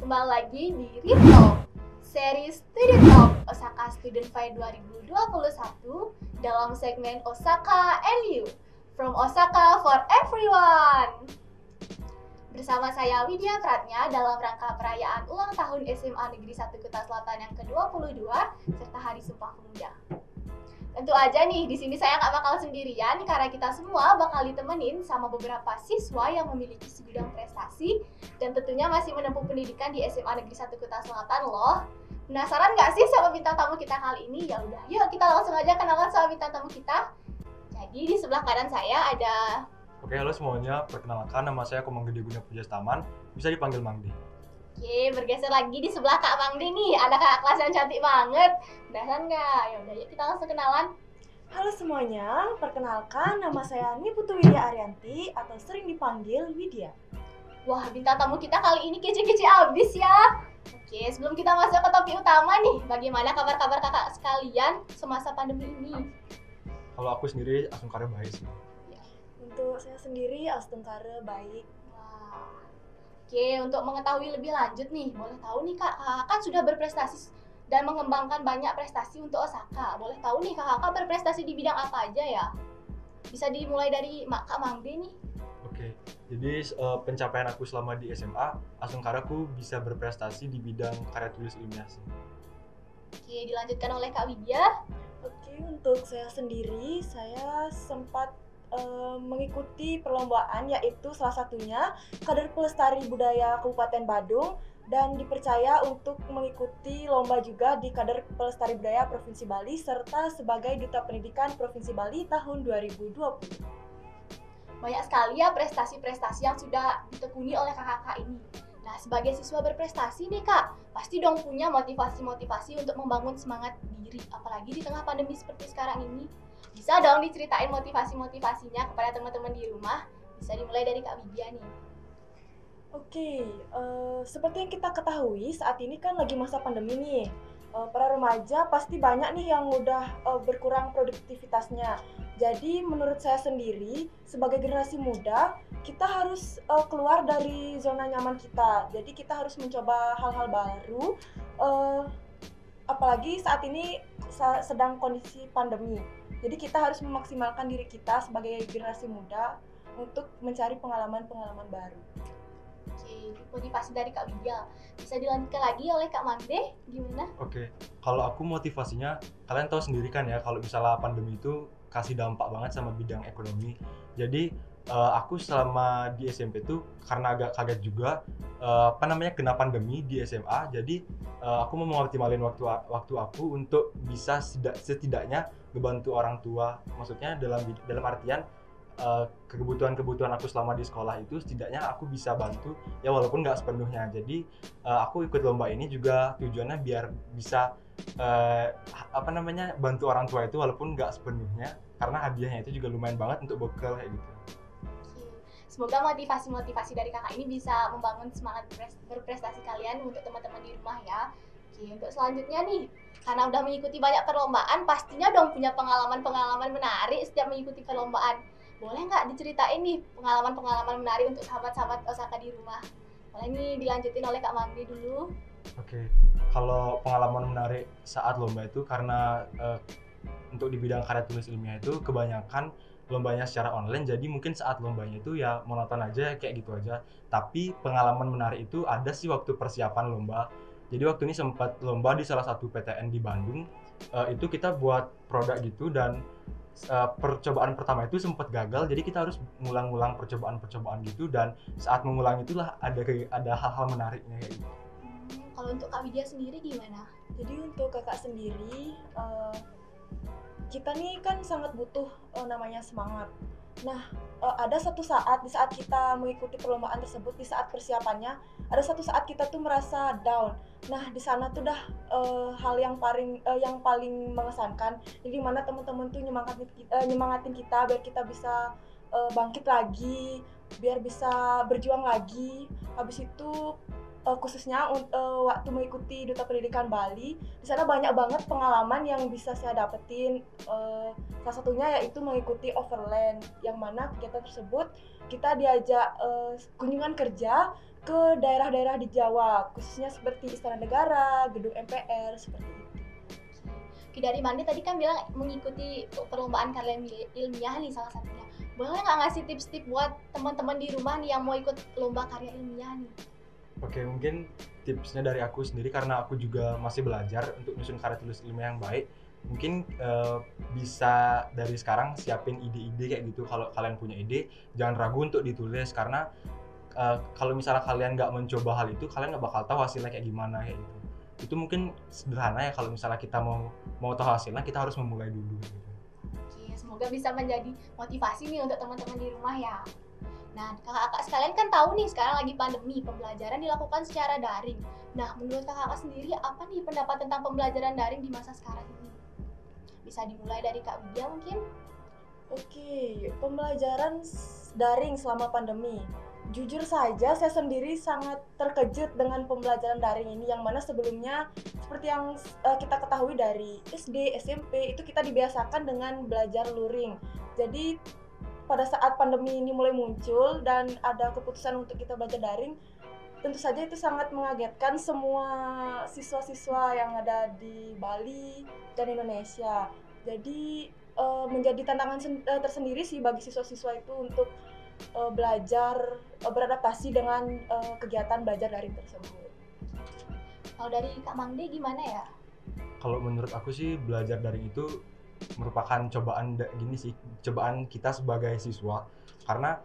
Kembali lagi di Real Talk, seri Student Talk Osaka Student Fair 2021 dalam segmen Osaka and You, from Osaka for Everyone. Bersama saya Widya Pratnya dalam rangka perayaan ulang tahun SMA Negeri 1 Kuta Selatan yang ke-22 serta Hari Sumpah Pemuda. Tentu aja nih, di sini saya nggak bakal sendirian karena kita semua bakal ditemenin sama beberapa siswa yang memiliki segudang prestasi dan tentunya masih menempuh pendidikan di SMA Negeri 1 Kuta Selatan loh. Penasaran nggak sih sama bintang tamu kita kali ini? Ya udah, yuk kita langsung aja kenalan sama bintang tamu kita. Jadi di sebelah kanan saya ada... Oke, halo semuanya. Perkenalkan, nama saya Komang Gede Guna Pujastaman. Bisa dipanggil Mangdi. Oke, bergeser lagi di sebelah Kak Mangdi nih. Ada kakak kelas yang cantik banget. Penasaran nggak? Ya udah, yuk kita langsung kenalan. Halo semuanya, perkenalkan nama saya Niputu Widya Arianti atau sering dipanggil Widya. Wah, bintang tamu kita kali ini kece-kece abis ya. Oke, sebelum kita masuk ke topik utama nih, bagaimana kabar-kabar kakak sekalian semasa pandemi ini? Kalau aku sendiri Asungkara baik sih. Untuk saya sendiri Astungkara baik. Wah. Oke, untuk mengetahui lebih lanjut nih, boleh tahu nih kak kan sudah berprestasi dan mengembangkan banyak prestasi untuk Osaka. Boleh tahu nih kakak berprestasi di bidang apa aja ya? Bisa dimulai dari Kak Mangde nih. Oke, jadi pencapaian aku selama di SMA, Asungkaraku bisa berprestasi di bidang karya tulis ilmiah sih. Oke, dilanjutkan oleh Kak Widya. Oke, untuk saya sendiri, saya sempat mengikuti perlombaan, yaitu salah satunya Kader Pelestari Budaya Kabupaten Badung, dan dipercaya untuk mengikuti lomba juga di Kader Pelestari Budaya Provinsi Bali serta sebagai Duta Pendidikan Provinsi Bali tahun 2020. Banyak sekali ya prestasi-prestasi yang sudah ditekuni oleh kakak-kakak ini. Nah, sebagai siswa berprestasi nih kak, pasti dong punya motivasi-motivasi untuk membangun semangat diri, apalagi di tengah pandemi seperti sekarang ini. Bisa dong diceritain motivasi-motivasinya kepada teman-teman di rumah. Bisa dimulai dari Kak Widya nih. Oke, seperti yang kita ketahui saat ini kan lagi masa pandemi nih. Para remaja pasti banyak nih yang udah berkurang produktivitasnya. Jadi menurut saya sendiri sebagai generasi muda, kita harus keluar dari zona nyaman kita. Jadi kita harus mencoba hal-hal baru, apalagi saat ini sedang kondisi pandemi. Jadi kita harus memaksimalkan diri kita sebagai generasi muda untuk mencari pengalaman-pengalaman baru. Oke, motivasi dari Kak Widya. Bisa dilanjutkan lagi oleh Kak Mangde, gimana? Oke, kalau aku motivasinya, kalian tahu sendiri kan ya, kalau misalnya pandemi itu kasih dampak banget sama bidang ekonomi. Jadi aku selama di SMP tuh karena agak kaget juga kena pandemi di SMA. Jadi aku mau mengoptimalin waktu aku untuk bisa setidaknya ngebantu orang tua. Maksudnya dalam artian kebutuhan aku selama di sekolah itu setidaknya aku bisa bantu ya, walaupun nggak sepenuhnya. Jadi aku ikut lomba ini juga tujuannya biar bisa bantu orang tua itu walaupun nggak sepenuhnya, karena hadiahnya itu juga lumayan banget untuk bekal kayak gitu. Semoga motivasi-motivasi dari kakak ini bisa membangun semangat berprestasi kalian untuk teman-teman di rumah ya. Oke, untuk selanjutnya nih, karena udah mengikuti banyak perlombaan, pastinya dong punya pengalaman-pengalaman menarik setiap mengikuti perlombaan. Boleh nggak diceritain nih pengalaman-pengalaman menarik untuk sahabat-sahabat Osaka di rumah? Boleh nih dilanjutin oleh Kak Mangdi dulu. Oke, kalau pengalaman menarik saat lomba itu karena untuk di bidang karya tulis ilmiah itu kebanyakan lombanya secara online, jadi mungkin saat lombanya itu ya monoton aja kayak gitu aja. Tapi pengalaman menarik itu ada sih waktu persiapan lomba. Jadi waktu ini sempat lomba di salah satu PTN di Bandung. Itu kita buat produk gitu dan percobaan pertama itu sempat gagal, jadi kita harus ngulang-ngulang percobaan gitu, dan saat mengulang itulah ada hal-hal menariknya kayak gitu. Kalau untuk Kak Widya sendiri gimana? Jadi untuk kakak sendiri, kita nih kan sangat butuh namanya semangat. Nah, ada satu saat di saat kita mengikuti perlombaan tersebut, di saat persiapannya, ada satu saat kita tuh merasa down. Nah, di sana tuh dah hal yang paling mengesankan. Jadi mana teman-teman tuh nyemangatin kita biar kita bisa bangkit lagi, biar bisa berjuang lagi. Habis itu khususnya waktu mengikuti Duta Pendidikan Bali, di sana banyak banget pengalaman yang bisa saya dapetin. Salah satunya yaitu mengikuti Overland, yang mana kegiatan tersebut kita diajak kunjungan kerja ke daerah-daerah di Jawa, khususnya seperti Istana Negara, Gedung MPR, seperti itu. Oke, dari Mandi tadi kan bilang mengikuti perlombaan karya ilmiah nih salah satunya. Boleh nggak ngasih tips-tips buat teman-teman di rumah nih yang mau ikut lomba karya ilmiah nih? Oke, mungkin tipsnya dari aku sendiri karena aku juga masih belajar untuk nyusun karya tulis ilmiah yang baik. Mungkin bisa dari sekarang siapin ide-ide kayak gitu. Kalau kalian punya ide, jangan ragu untuk ditulis karena kalau misalnya kalian nggak mencoba hal itu, kalian nggak bakal tahu hasilnya kayak gimana kayak gitu. Itu mungkin sederhana ya, kalau misalnya kita mau tahu hasilnya, kita harus memulai dulu gitu. Oke, semoga bisa menjadi motivasi nih untuk teman-teman di rumah ya. Nah, kakak-kakak sekalian kan tahu nih sekarang lagi pandemi, pembelajaran dilakukan secara daring. Nah, menurut kakak sendiri apa nih pendapat tentang pembelajaran daring di masa sekarang ini? Bisa dimulai dari Kak Widya mungkin? Oke, pembelajaran daring selama pandemi. Jujur saja, saya sendiri sangat terkejut dengan pembelajaran daring ini, yang mana sebelumnya seperti yang kita ketahui dari SD, SMP, itu kita dibiasakan dengan belajar luring. Jadi pada saat pandemi ini mulai muncul dan ada keputusan untuk kita belajar daring, tentu saja itu sangat mengagetkan semua siswa-siswa yang ada di Bali dan Indonesia. Jadi menjadi tantangan tersendiri sih bagi siswa-siswa itu untuk belajar, beradaptasi dengan kegiatan belajar daring tersebut. Kalau dari Kak Mangde gimana ya? Kalau menurut aku sih belajar daring itu merupakan cobaan kita sebagai siswa, karena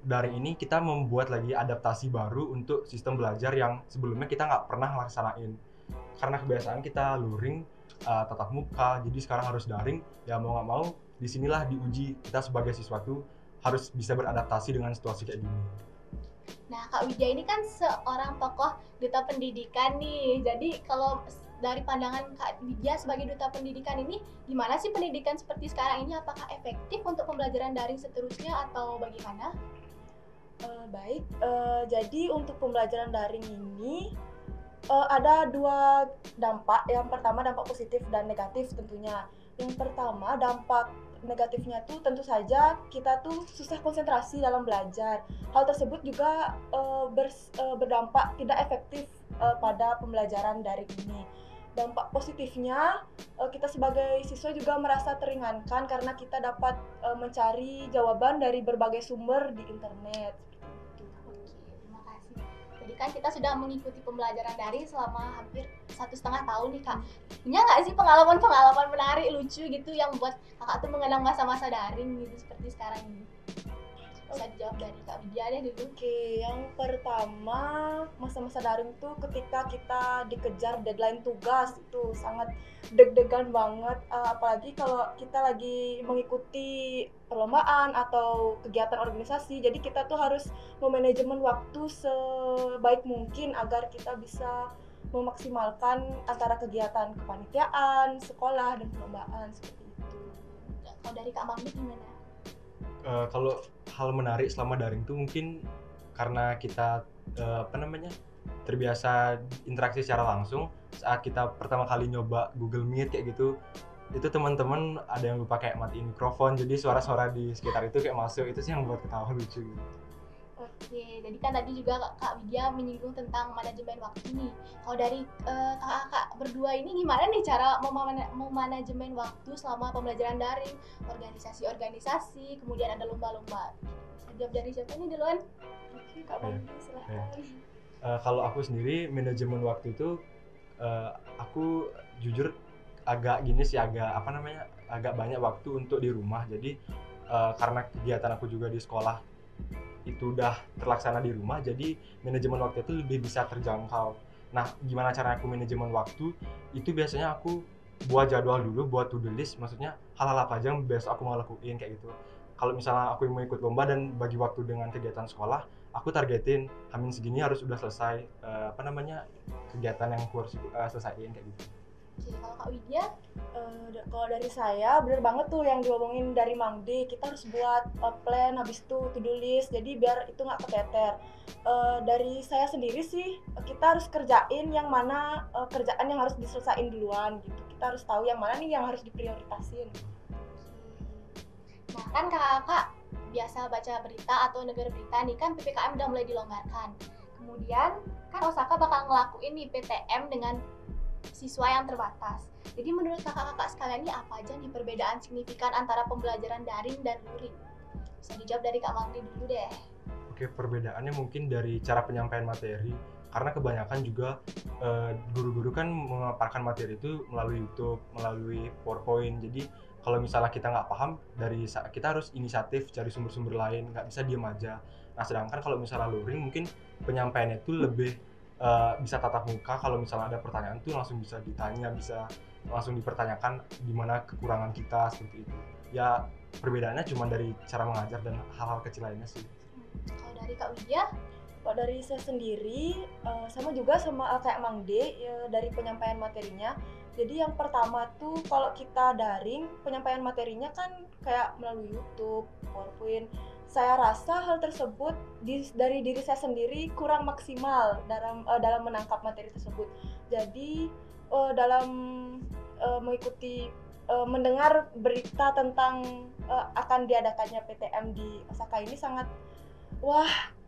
daring ini kita membuat lagi adaptasi baru untuk sistem belajar yang sebelumnya kita nggak pernah laksanain. Karena kebiasaan kita luring, tatap muka, jadi sekarang harus daring. Ya mau nggak mau, disinilah diuji kita sebagai siswa tuh harus bisa beradaptasi dengan situasi kayak gini. Nah, Kak Widya ini kan seorang tokoh duta pendidikan nih. Jadi kalau dari pandangan Kak Widya sebagai duta pendidikan ini, gimana sih pendidikan seperti sekarang ini? Apakah efektif untuk pembelajaran daring seterusnya atau bagaimana? Baik, jadi untuk pembelajaran daring ini ada dua dampak. Yang pertama dampak positif dan negatif tentunya. Yang pertama dampak negatifnya tuh tentu saja kita tuh susah konsentrasi dalam belajar. Hal tersebut juga berdampak tidak efektif pada pembelajaran daring ini. Dampak positifnya kita sebagai siswa juga merasa teringankan karena kita dapat mencari jawaban dari berbagai sumber di internet. Jadi kan kita sudah mengikuti pembelajaran daring selama hampir 1,5 tahun nih Kak. Punya nggak sih pengalaman menarik, lucu gitu yang buat kakak tuh mengenang masa-masa daring gitu seperti sekarang ini? Bisa dijawab dari Kak Widya deh dulu. Oke, yang pertama masa-masa daring tuh ketika kita dikejar deadline tugas itu sangat deg-degan banget, apalagi kalau kita lagi mengikuti perlombaan atau kegiatan organisasi. Jadi kita tuh harus memanajemen waktu sebaik mungkin agar kita bisa memaksimalkan antara kegiatan kepanitiaan, sekolah, dan perlombaan seperti itu. Kalau dari Kak Mangdi gimana? Kalau hal menarik selama daring tuh mungkin karena kita terbiasa interaksi secara langsung. Saat kita pertama kali nyoba Google Meet kayak gitu, itu teman-teman ada yang lupa kayak matiin mikrofon, jadi suara-suara di sekitar itu kayak masuk. Itu sih yang buat ketawa lucu gitu. Oke, jadi kan tadi juga Kak Widya menyinggung tentang manajemen waktu nih. Kalau dari kakak berdua ini gimana nih cara memanajemen waktu selama pembelajaran daring, organisasi, kemudian ada lomba-lomba. Bisa jawab dari siapa nih duluan? Oke, Kak Mangdi silahkan. Kalau aku sendiri manajemen waktu itu, aku jujur agak banyak waktu untuk di rumah. Jadi karena kegiatan aku juga di sekolah itu udah terlaksana di rumah, jadi manajemen waktu itu lebih bisa terjangkau. Nah, gimana cara aku manajemen waktu? Itu biasanya aku buat jadwal dulu, buat to-do list, maksudnya hal-hal apa aja yang besok aku mau lakuin kayak gitu. Kalau misalnya aku mau ikut lomba dan bagi waktu dengan kegiatan sekolah, aku targetin Hamin segini harus udah selesai kegiatan yang aku harus selesaiin kayak gitu. Oke, kalau Kak Widya? Kalau dari saya, bener banget tuh yang diomongin dari Mangdi. Kita harus buat plan, habis itu to-do list, jadi biar itu nggak keteter. Dari saya sendiri sih, kita harus kerjain yang mana kerjaan yang harus diselesain duluan gitu. Kita harus tahu yang mana nih yang harus diprioritasin. Nah kan kakak biasa baca berita atau dengar berita nih kan PPKM udah mulai dilonggarkan. Kemudian kan Osaka bakal ngelakuin nih PTM dengan siswa yang terbatas. Jadi menurut kakak-kakak sekalian nih apa aja nih perbedaan signifikan antara pembelajaran daring dan luring? Bisa dijawab dari Kak Mangdi dulu deh. Oke, perbedaannya mungkin dari cara penyampaian materi, karena kebanyakan juga guru-guru kan memaparkan materi itu melalui YouTube, melalui PowerPoint. Jadi kalau misalnya kita nggak paham, kita harus inisiatif cari sumber-sumber lain, nggak bisa diam aja. Nah, sedangkan kalau misalnya luring mungkin penyampaiannya itu lebih bisa tatap muka. Kalau misalnya ada pertanyaan tuh langsung bisa ditanya, bisa langsung dipertanyakan di mana kekurangan kita, seperti itu. Ya perbedaannya cuma dari cara mengajar dan hal-hal kecil lainnya sih. Kalau dari Kak Widya? Kalau dari saya sendiri sama juga sama kayak Mang D ya, dari penyampaian materinya. Jadi yang pertama tuh kalau kita daring penyampaian materinya kan kayak melalui YouTube, PowerPoint. Saya rasa hal tersebut dari diri saya sendiri kurang maksimal dalam menangkap materi tersebut. Jadi dalam mengikuti mendengar berita tentang akan diadakannya PTM di Osaka ini sangat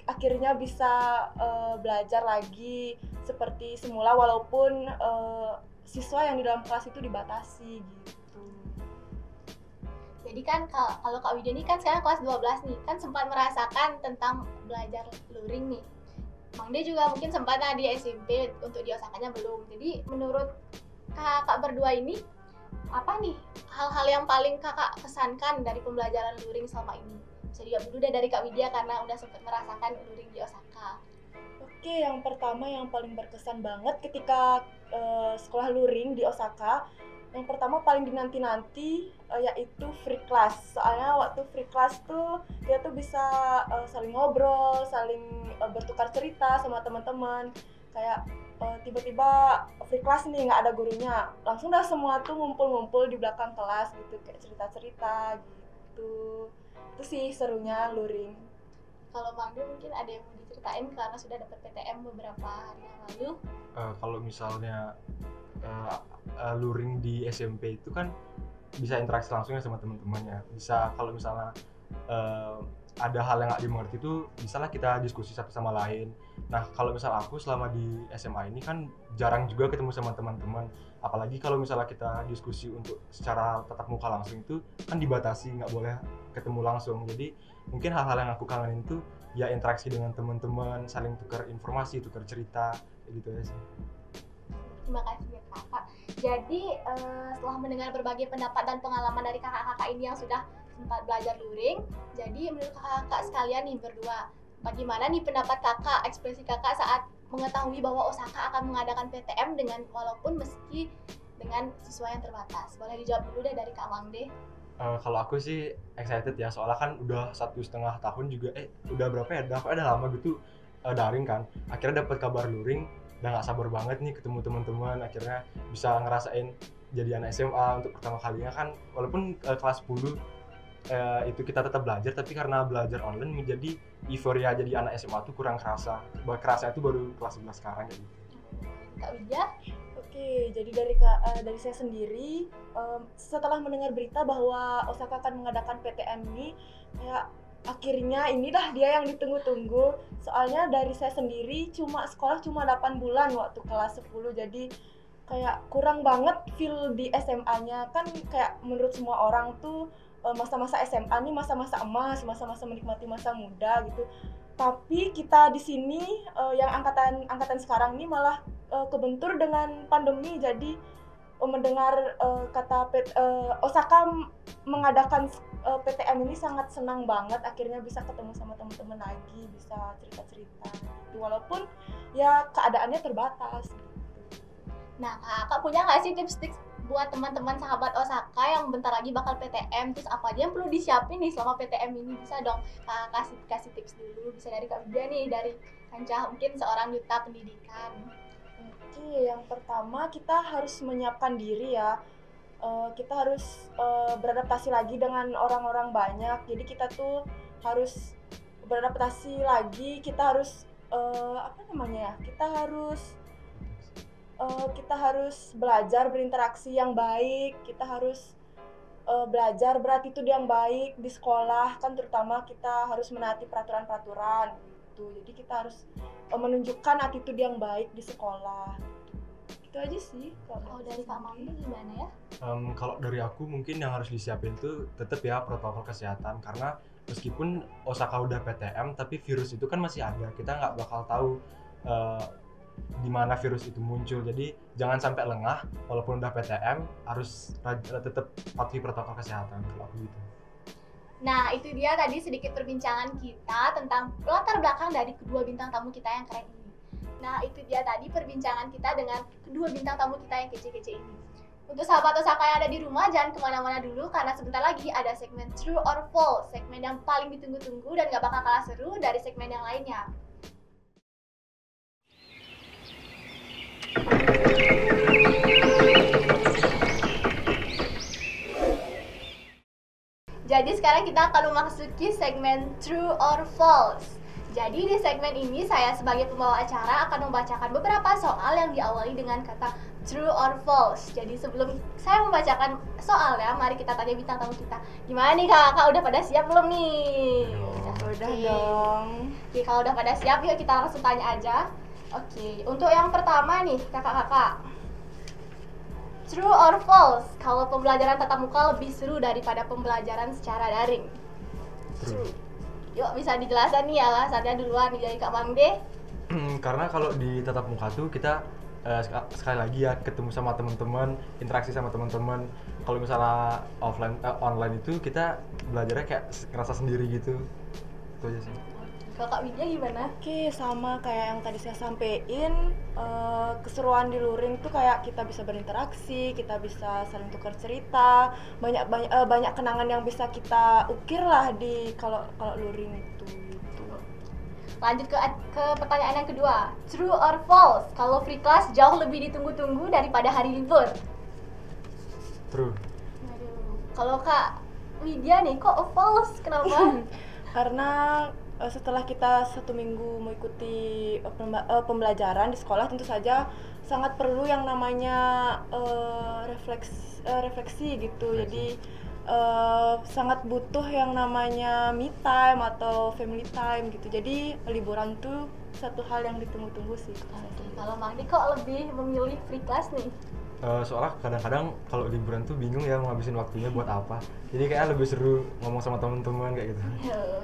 akhirnya bisa belajar lagi seperti semula walaupun siswa yang di dalam kelas itu dibatasi gitu. Jadi kan kalau Kak Widya ini kan sekarang kelas 12 nih, kan sempat merasakan tentang belajar luring nih. Mang De juga mungkin sempat di SMP, untuk di Osakanya belum. Jadi menurut kakak berdua ini, apa nih hal-hal yang paling kakak kesankan dari pembelajaran luring selama ini? Bisa dijawab dulu deh dari Kak Widya karena udah sempat merasakan luring di Osaka. Oke, yang pertama yang paling berkesan banget ketika sekolah luring di Osaka, yang pertama paling dinanti-nanti yaitu free class. Soalnya waktu free class tuh dia tuh bisa saling ngobrol, saling bertukar cerita sama teman-teman. Kayak tiba-tiba free class nih nggak ada gurunya, langsung dah semua tuh ngumpul-ngumpul di belakang kelas gitu, kayak cerita-cerita gitu. Itu sih serunya luring. Kalau Mang De mungkin ada yang mau diceritain karena sudah dapat PTM beberapa hari yang lalu. Kalau misalnya luring di SMP itu kan bisa interaksi langsung ya sama teman-temannya. Bisa kalau misalnya ada hal yang nggak dimengerti itu misalnya kita diskusi satu sama lain. Nah kalau misalnya aku selama di SMA ini kan jarang juga ketemu sama teman-teman, apalagi kalau misalnya kita diskusi untuk secara tatap muka langsung itu kan dibatasi, nggak boleh ketemu langsung. Jadi mungkin hal-hal yang aku kangenin itu ya interaksi dengan teman-teman, saling tukar informasi, tukar cerita, kayak gitu ya sih. Terima kasih ya kakak. Jadi setelah mendengar berbagai pendapat dan pengalaman dari kakak-kakak ini yang sudah sempat belajar luring, jadi menurut kakak sekalian nih berdua, bagaimana nih pendapat kakak, ekspresi kakak saat mengetahui bahwa Osaka akan mengadakan PTM walaupun meski dengan siswa yang terbatas? Boleh dijawab dulu deh dari Kak Mang De. Kalau aku sih excited ya, soalnya kan udah 1,5 tahun juga, udah berapa ya, udah lama gitu daring kan. Akhirnya dapat kabar luring, udah nggak sabar banget nih ketemu teman-teman, akhirnya bisa ngerasain jadi anak SMA untuk pertama kalinya kan. Walaupun kelas 10 itu kita tetap belajar, tapi karena belajar online menjadi euforia jadi anak SMA tuh kurang kerasa. Kerasa itu baru kelas 11 sekarang kayak gitu. Kak Widya? Oke, jadi dari saya sendiri setelah mendengar berita bahwa Osaka akan mengadakan PTM ini, kayak akhirnya ini dah dia yang ditunggu-tunggu. Soalnya dari saya sendiri sekolah cuma 8 bulan waktu kelas 10, jadi kayak kurang banget feel di SMA-nya. Kan kayak menurut semua orang tuh masa-masa SMA nih masa-masa emas, masa-masa menikmati masa muda gitu. Tapi kita di sini yang angkatan sekarang ini malah kebentur dengan pandemi. Jadi mendengar kata Osaka mengadakan PTM ini sangat senang banget. Akhirnya bisa ketemu sama teman-teman lagi, bisa cerita-cerita gitu. Walaupun ya keadaannya terbatas gitu. Nah, kakak punya nggak sih tips-tips buat teman-teman sahabat Osaka yang bentar lagi bakal PTM? Terus apa aja yang perlu disiapin nih selama PTM ini? Bisa dong kakak kasih tips dulu. Bisa dari Kak Widya nih, dari Kancah mungkin seorang duta pendidikan. Oke, yang pertama kita harus menyiapkan diri ya. Kita harus beradaptasi lagi dengan orang-orang banyak. Jadi kita tuh harus beradaptasi lagi. Kita harus kita harus belajar berinteraksi yang baik. Kita harus belajar berattitude yang baik di sekolah, kan terutama kita harus menaati peraturan-peraturan gitu. Jadi kita harus menunjukkan attitude yang baik di sekolah. Itu aja sih Kalau dari Kak Mami gimana ya? Kalau dari aku mungkin yang harus disiapin tuh tetap ya protokol kesehatan, karena meskipun Osaka udah PTM tapi virus itu kan masih ada, kita nggak bakal tahu di mana virus itu muncul. Jadi jangan sampai lengah, walaupun udah PTM harus tetap patuhi protokol kesehatan kalau aku gitu. Nah, itu dia tadi sedikit perbincangan kita tentang latar belakang dari kedua bintang tamu kita yang keren ini. Nah, itu dia tadi perbincangan kita dengan kedua bintang tamu kita yang kece-kece ini. Untuk sahabat Osaka yang ada di rumah, jangan kemana-mana dulu karena sebentar lagi ada segmen True or False, segmen yang paling ditunggu-tunggu dan gak bakal kalah seru dari segmen yang lainnya. Jadi sekarang kita akan memasuki segmen True or False. Jadi di segmen ini saya sebagai pembawa acara akan membacakan beberapa soal yang diawali dengan kata True or False. Jadi sebelum saya membacakan soalnya, mari kita tanya bintang tamu kita. Gimana nih kakak, udah pada siap belum nih? Udah dong. Oke, kalau udah pada siap yuk kita langsung tanya aja. Oke, untuk yang pertama nih kakak-kakak. True or false, kalau pembelajaran tatap muka lebih seru daripada pembelajaran secara daring? True. Yuk bisa dijelasin nih alasannya duluan nih dari Kak Mangde. Karena kalau di tatap muka tuh kita sekali lagi ya ketemu sama teman-teman, interaksi sama teman-teman. Kalau misalnya online itu kita belajarnya kayak ngerasa sendiri gitu. Itu aja sih. Kalau Kak Widya gimana? Oke, sama kayak yang tadi saya sampein, keseruan di luring tuh kayak kita bisa berinteraksi, kita bisa saling tukar cerita, banyak kenangan yang bisa kita ukir lah di kalau luring itu gitu. Lanjut ke pertanyaan yang kedua. True or false, kalau free class jauh lebih ditunggu-tunggu daripada hari libur? True. Aduh, kalau Kak Widya nih kok false, kenapa? Karena setelah kita 1 minggu mengikuti pembelajaran di sekolah, tentu saja sangat perlu yang namanya refleksi gitu. Jadi sangat butuh yang namanya me time atau family time gitu. Jadi liburan tuh satu hal yang ditunggu-tunggu sih. Kalau Mangdi kok lebih memilih free class nih? Soalnya kadang-kadang kalau liburan tuh bingung ya mau ngabisin waktunya buat apa. Jadi kayaknya lebih seru ngomong sama teman-teman kayak gitu.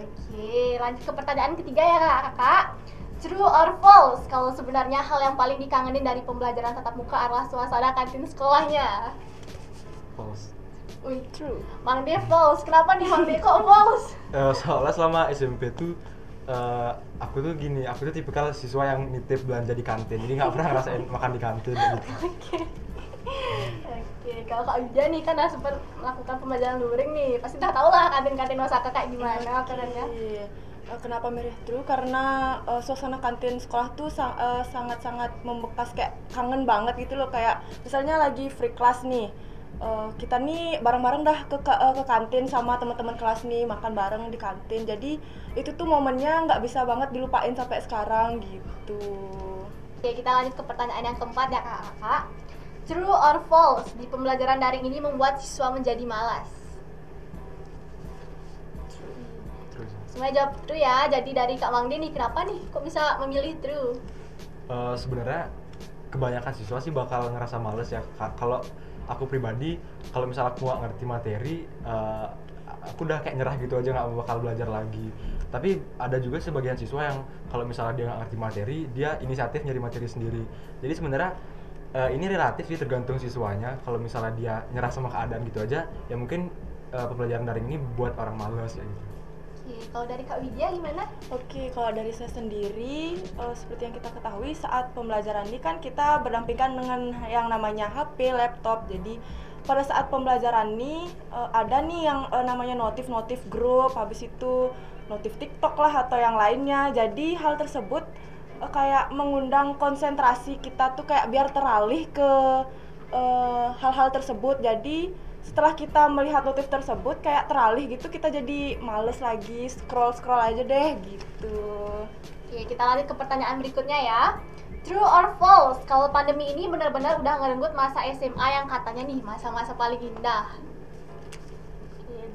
Oke, lanjut ke pertanyaan ketiga ya kakak. True or false, kalau sebenarnya hal yang paling dikangenin dari pembelajaran tatap muka adalah suasana kantin sekolahnya? False. Wih, true. Mangde false, kenapa nih Mangde kok false? Soalnya selama SMP tuh aku tuh tipikal siswa yang nitip belanja di kantin, jadi nggak pernah ngerasain makan di kantin gitu. Oke, kalau Kak Widya nih kan udah sempat melakukan pembelajaran luring nih, pasti udah tau lah kantin-kantin Osaka kayak gimana kerennya. Kenapa milih True? Karena suasana kantin sekolah tuh sangat-sangat membekas, kayak kangen banget gitu loh. Kayak misalnya lagi free class nih, kita nih bareng-bareng dah ke kantin sama teman-teman kelas nih, makan bareng di kantin. Jadi itu tuh momennya nggak bisa banget dilupain sampai sekarang gitu. Oke, kita lanjut ke pertanyaan yang keempat ya kakak. True or false, di pembelajaran daring ini membuat siswa menjadi malas? True. Semuanya jawab true ya. Jadi dari Kak Mangdi nih, kenapa nih kok bisa memilih true? Sebenarnya kebanyakan siswa sih bakal ngerasa males ya. Kalau aku pribadi, kalau misalnya aku nggak ngerti materi, aku udah kayak nyerah gitu aja, nggak bakal belajar lagi. Tapi ada juga sebagian siswa yang kalau misalnya dia nggak ngerti materi, dia inisiatif nyari materi sendiri. Jadi sebenarnya ini relatif sih, tergantung siswanya. Kalau misalnya dia nyerah sama keadaan gitu aja, ya mungkin pembelajaran daring ini buat orang malas ya gitu. Oke, kalau dari Kak Widya gimana? Oke, kalau dari saya sendiri, seperti yang kita ketahui saat pembelajaran ini kan kita berdampingan dengan yang namanya HP, laptop. Jadi pada saat pembelajaran ini ada nih yang namanya notif grup, habis itu notif TikTok lah atau yang lainnya. Jadi hal tersebut kayak mengundang konsentrasi kita tuh kayak biar teralih ke hal-hal tersebut. Jadi setelah kita melihat notif tersebut kayak teralih gitu, kita jadi males lagi, scroll aja deh gitu. Oke, kita lanjut ke pertanyaan berikutnya ya. True or false, kalau pandemi ini benar-benar udah ngerenggut masa SMA yang katanya nih masa-masa paling indah?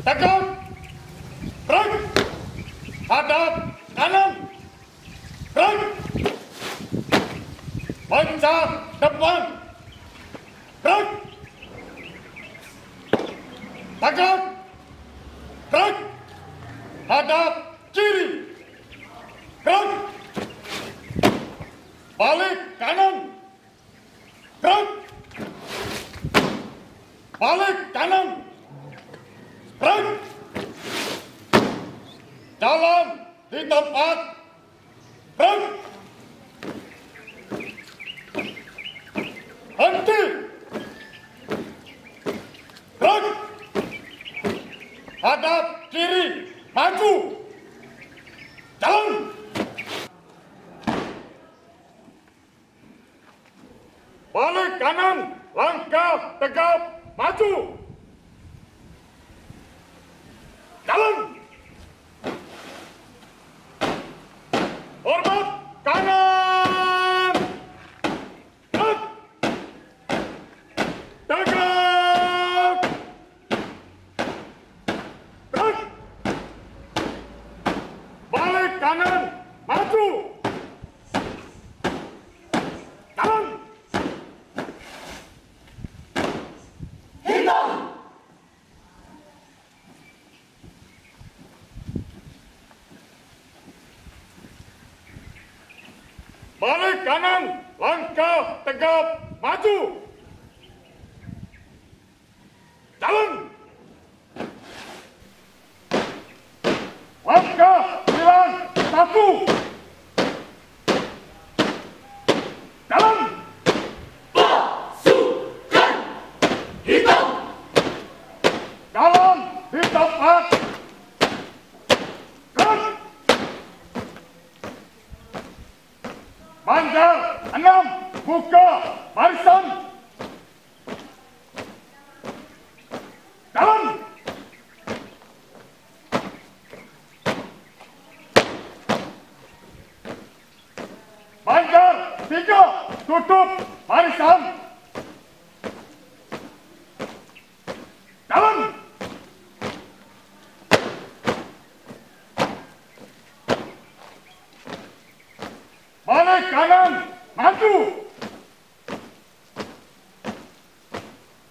tegap, break, hadap kanan, break, pencak depan, break, tegap, break, hadap kiri, break, balik kanan, break, balik kanan, break, jalan di tempat, break, henti, break, hadap kiri, maju, jalan. Balik kanan, langkah tegap, maju. Jalan. Hormat kanan. Gerak. Tegak. Gerak. Balik kanan, maju. Jalan. Balik kanan, langkah tegap, maju. Jalan. Langkah 9, 1. Jalan. Pasukan hitam. Jalan di tempat. Gerak. Banjar 6, buka barisan. Jalan. Banjar 3, tutup barisan. Jalan. Balik kanan, maju.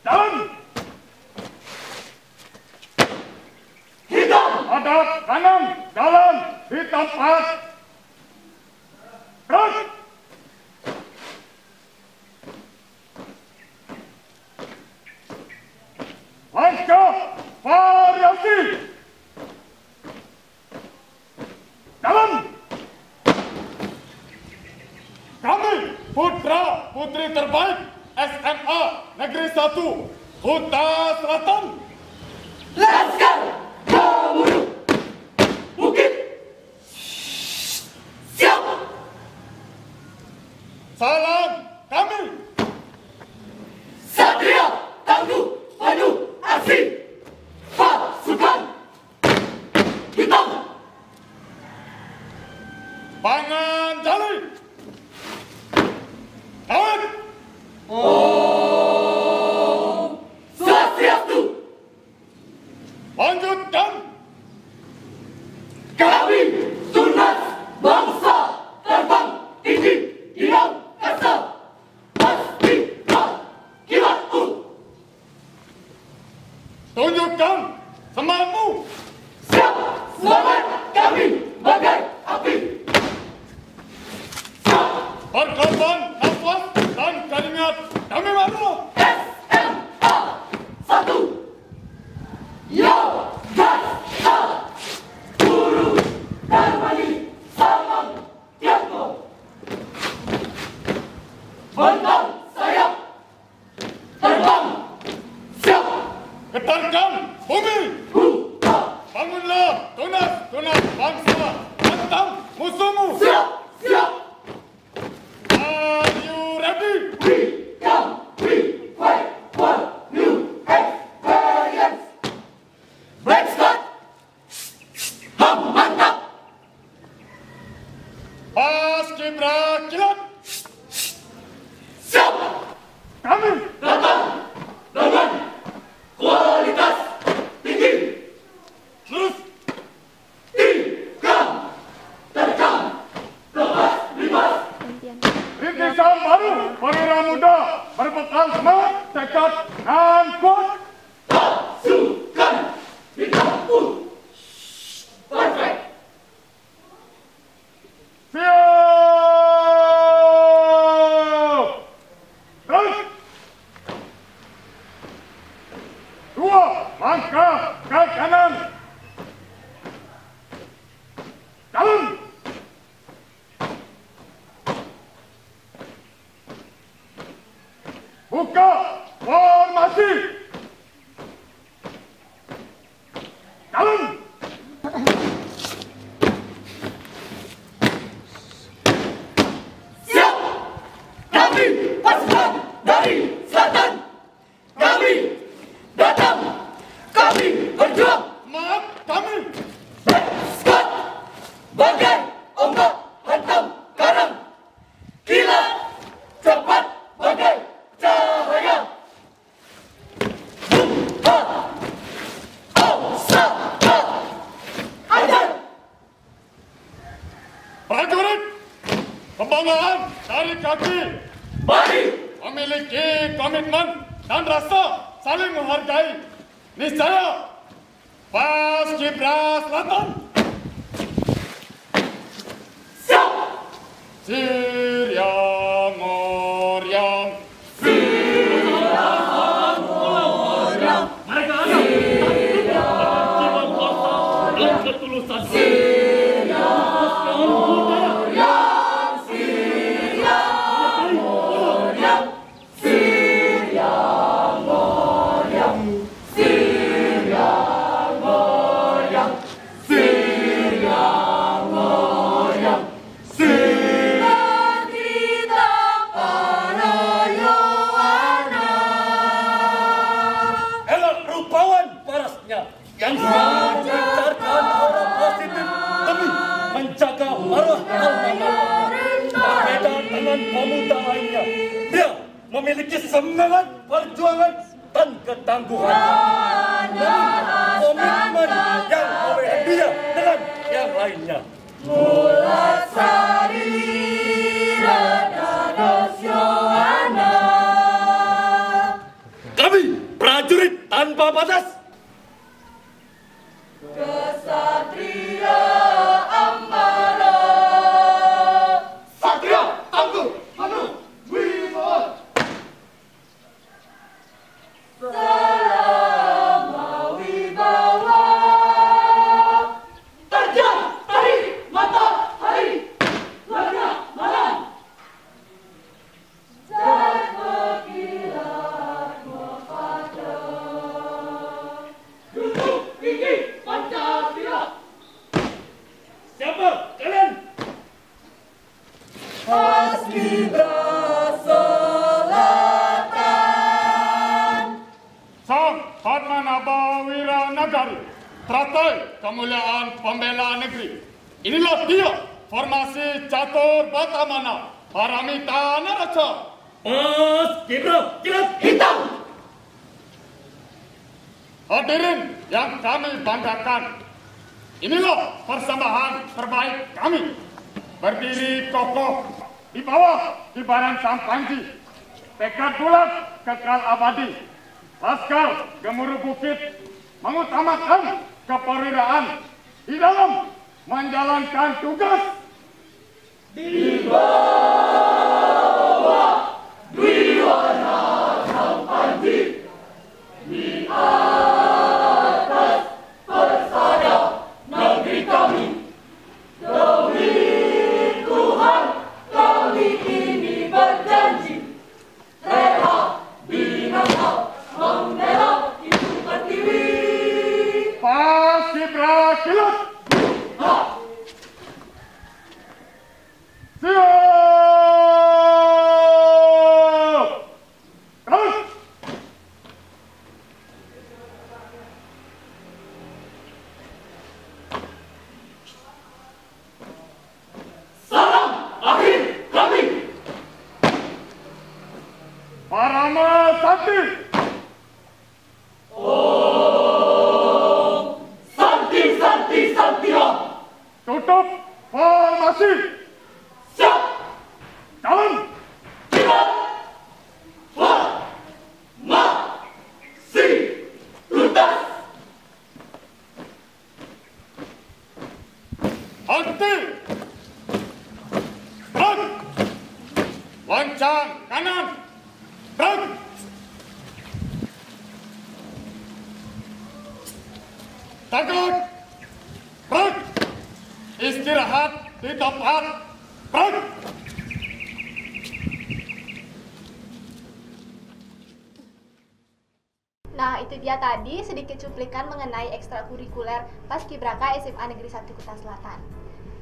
Jalan. Hitam. Hadap kanan, jalan di tempat. Gerak. Langkah variasi. Jalan. Kami putra putri terbaik SMA Negeri 1 Kuta Selatan. Laskar Gemuruh Bukit siap. Salam kami. Satria tangguh penuh aksi. Pasukan hitam. Pangan jali. Kawat. Swastiastu. Lanjutkan. Kami tunas bangsa terbang tinggi di angkasa. Pastikan kilatku. Tunjukkan semangatmu. Siap. Semangat kami bagai api. Perkorban nafas dan keringat kami maklum. SMA 1 Yogyakarta. Guru Darmani Samang Tiatmo. Bentang sayap. Terbang. Siap. Getarkan bumi. Bangunlah tunas bangsa. Hantam musuhmu. Siap. Siap. Are you ready? We come, we fight for new experience. Black Scott. Mantap. Paskibra kilat. Siap. Kami Datang dengan kualitas tinggi. Langkah ke kanan. Jalan. Buka formasi. Jalan. Siap! Kami pasukan dari selatan. Kami datang. Kami berjuang. Maaf kami. Scott! Bagai ombak hantam karang. Kilat cepat bagai cahaya. Osaka! Hajar! Prajurit, kebanggaan dari kaki Mari! memiliki komitmen dan rasa saling menghargai. Niscaya Paskibra Selatan Siap! Siryang Oryang. Mereka ada jiwa kuasa dan ketulusan. Elok rupawan parasnya yang selalu mencarkan aura positif demi menjaga arwah alma. Berbeda dengan pemuda lainnya, dia memiliki semangat perjuangan dan ketangguhan. Namun komitmen yang membeda dia dengan yang lainnya. Kami prajurit tanpa batas. Satria tangguh penuh wibawa. Terjang dari matahari. Warna malam. Duduk tinggi Pancasila. Siapa kalian? Sang Padmanabha Wiranagari, teratai kemuliaan pembela negeri. Inilah dia formasi catur Batamana Paramita Naraca. Paskibra kilat Hitam. Hadirin yang kami banggakan, inilah persembahan terbaik kami. Berdiri kokoh di bawah ibaran Sang Panji, tekad bulat kekal abadi. Laskar Gemuruh Bukit mengutamakan keperwiraan di dalam menjalankan tugas. Negeri kami. Demi Tuhan kami ini berjanji. Rela binasa membela ibu pertiwi. Paskibra kilat. Ha! Siap! Terus! Salam akhir kami. Parama Sakti! Santi Santi Santiha. Tutup formasi! Siap. Jalan! Kilat. Formasi. Tuntas. Henti! Gerak! Loncang kanan! Gerak! Takut. Break. Istirahat di tempat. Break. Nah, itu dia tadi sedikit cuplikan mengenai ekstrakurikuler Paskibraka SMA Negeri 1 Kuta Selatan.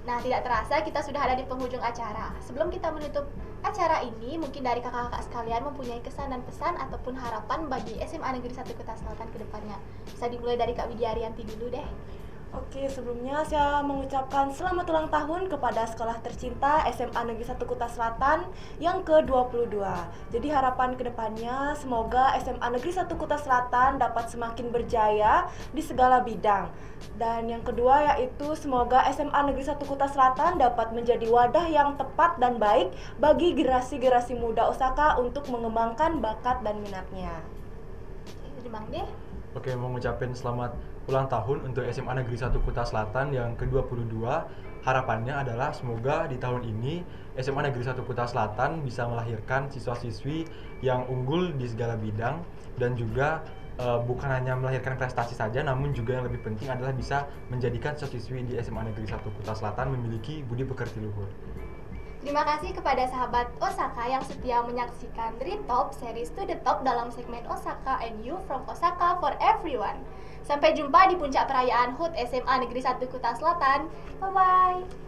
Nah, tidak terasa kita sudah ada di penghujung acara. Sebelum kita menutup acara ini, mungkin dari kakak-kakak sekalian mempunyai kesan dan pesan ataupun harapan bagi SMA Negeri 1 Kuta Selatan ke depannya. Bisa dimulai dari Kak Widya Arianti dulu deh. Oke, sebelumnya saya mengucapkan selamat ulang tahun kepada sekolah tercinta SMA Negeri 1 Kuta Selatan yang ke-22. Jadi harapan kedepannya semoga SMA Negeri 1 Kuta Selatan dapat semakin berjaya di segala bidang. Dan yang kedua yaitu semoga SMA Negeri 1 Kuta Selatan dapat menjadi wadah yang tepat dan baik bagi generasi-generasi muda Osaka untuk mengembangkan bakat dan minatnya. Jadi Bang deh. Oke, mau ngucapin selamat ulang tahun untuk SMA Negeri 1 Kuta Selatan yang ke-22. Harapannya adalah semoga di tahun ini SMA Negeri 1 Kuta Selatan bisa melahirkan siswa-siswi yang unggul di segala bidang dan juga bukan hanya melahirkan prestasi saja, namun juga yang lebih penting adalah bisa menjadikan siswa-siswi di SMA Negeri 1 Kuta Selatan memiliki budi pekerti luhur. Terima kasih kepada sahabat Osaka yang setia menyaksikan Dream Top series To The Top dalam segmen Osaka and You from Osaka for Everyone. Sampai jumpa di puncak perayaan HUT SMA Negeri 1 Kuta Selatan. Bye-bye.